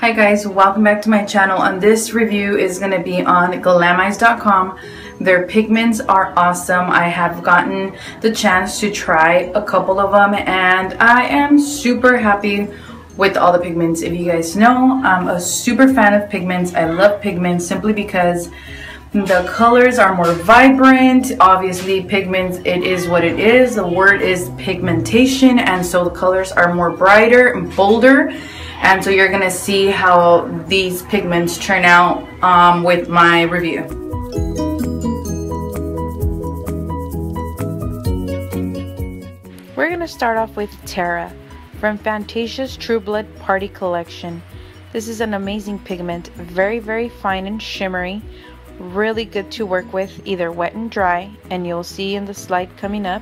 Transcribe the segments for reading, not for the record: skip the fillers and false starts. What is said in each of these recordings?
Hi guys, welcome back to my channel, and this review is going to be on Glamize.com. Their pigments are awesome. I have gotten the chance to try a couple of them and I am super happy with all the pigments. If you guys know, I'm a super fan of pigments. I love pigments simply because the colors are more vibrant. Obviously pigments, it is what it is. The word is pigmentation, and so the colors are more brighter and bolder. And so you're gonna see how these pigments turn out with my review. We're gonna start off with Terra from Fantasia's True Blood Party Collection. This is an amazing pigment, very fine and shimmery, really good to work with, either wet and dry, and you'll see in the slide coming up.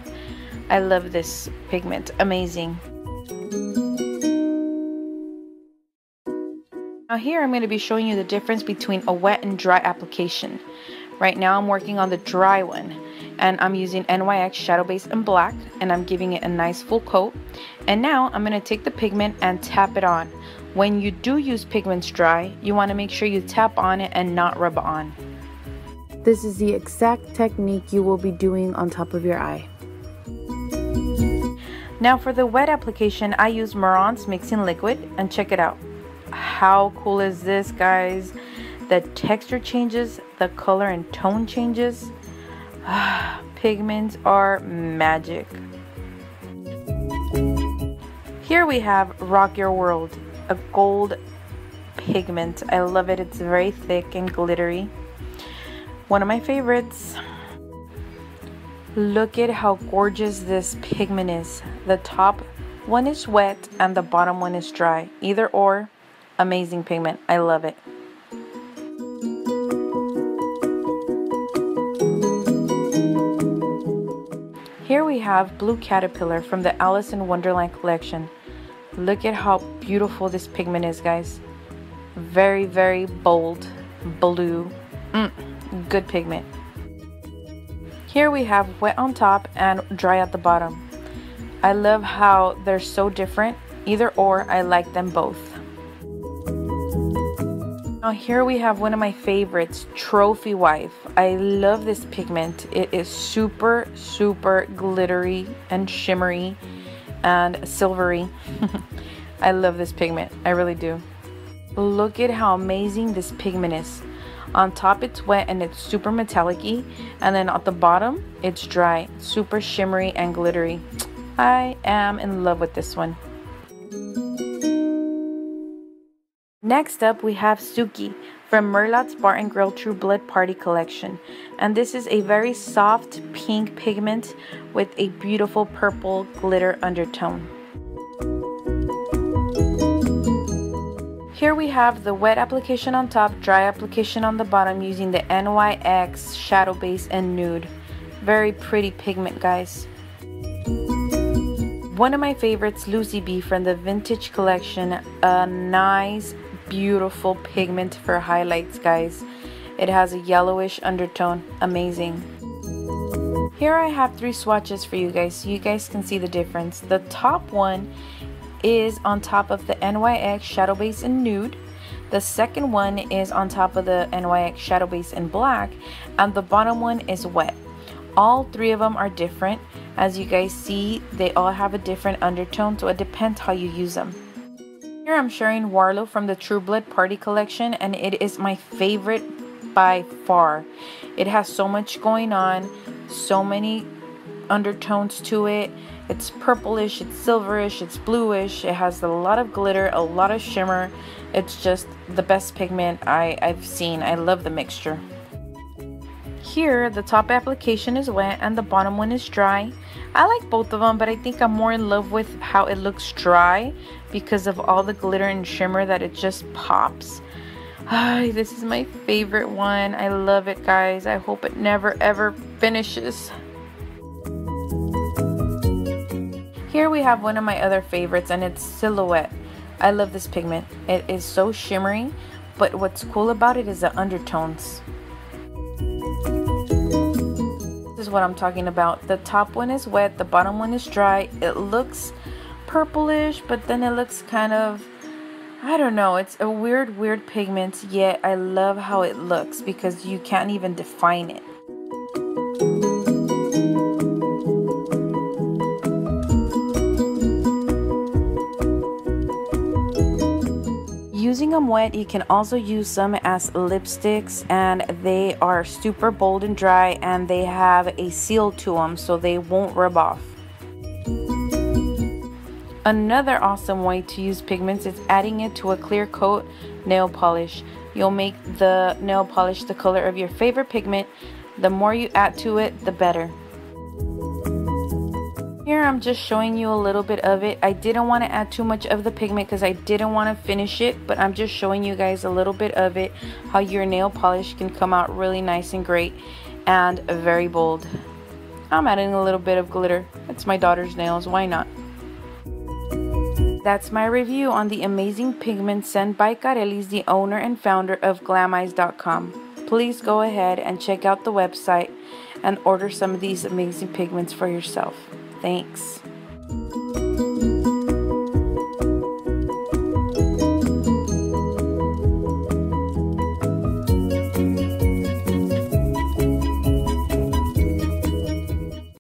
I love this pigment, amazing. Now here I'm going to be showing you the difference between a wet and dry application. Right now I'm working on the dry one, and I'm using NYX Shadow Base in black, and I'm giving it a nice full coat. And now I'm going to take the pigment and tap it on. When you do use pigments dry, you want to make sure you tap on it and not rub on. This is the exact technique you will be doing on top of your eye. Now for the wet application, I use Mehron's Mixing Liquid, and check it out. How cool is this, guys? The texture changes, the color and tone changes. Pigments are magic. Here we have Rock Your World, a gold pigment. I love it. It's very thick and glittery. One of my favorites. Look at how gorgeous this pigment is. The top one is wet and the bottom one is dry. Either or. Amazing pigment. I love it. Here we have Blue Caterpillar from the Alice in Wonderland collection. Look at how beautiful this pigment is, guys. Very bold blue. Good pigment. Here we have wet on top and dry at the bottom. I love how they're so different. Either or, I like them both. Now here we have one of my favorites, Trophy Wife. I love this pigment. It is super glittery and shimmery and silvery. I love this pigment. I really do. Look at how amazing this pigment is. On top it's wet and it's super metallic-y, and then at the bottom it's dry, super shimmery and glittery. I am in love with this one. Next up we have Suki from Merlot's Bar & Grill True Blood Party Collection, and this is a very soft pink pigment with a beautiful purple glitter undertone. Here we have the wet application on top, dry application on the bottom, using the NYX Shadow Base in Nude. Very pretty pigment, guys. One of my favorites, Lucy B from the Vintage Collection. A nice beautiful pigment for highlights, guys. It has a yellowish undertone. Amazing. Here I have 3 swatches for you guys so you guys can see the difference. The top one is on top of the NYX Shadow Base in Nude. The second one is on top of the NYX Shadow Base in black, and the bottom one is wet. All 3 of them are different. As you guys see, they all have a different undertone, so it depends how you use them. Here I'm sharing Warlow from the True Blood Party Collection, and it is my favorite by far. It has so much going on, so many undertones to it. It's purplish, it's silverish, it's bluish. It has a lot of glitter, a lot of shimmer. It's just the best pigment I've seen. I love the mixture. Here the top application is wet and the bottom one is dry. I like both of them, but I think I'm more in love with how it looks dry because of all the glitter and shimmer that it just pops. This is my favorite one. I love it, guys. I hope it never ever finishes. Here we have one of my other favorites, and it's Silhouette. I love this pigment. It is so shimmery, but what's cool about it is the undertones. This is what I'm talking about. The top one is wet, the bottom one is dry. It looks purplish, but then it looks kind of I don't know, it's a weird pigment, yet I love how it looks because you can't even define it. Using them wet, you can also use them as lipsticks, and they are super bold and dry, and they have a seal to them so they won't rub off. Another awesome way to use pigments is adding it to a clear coat nail polish. You'll make the nail polish the color of your favorite pigment. The more you add to it, the better. Here I'm just showing you a little bit of it. I didn't want to add too much of the pigment because I didn't want to finish it, but I'm just showing you guys a little bit of it, how your nail polish can come out really nice and great and very bold. I'm adding a little bit of glitter. It's my daughter's nails, why not? That's my review on the amazing pigments sent by Karely's, the owner and founder of Glameyes.com. Please go ahead and check out the website and order some of these amazing pigments for yourself. Thanks.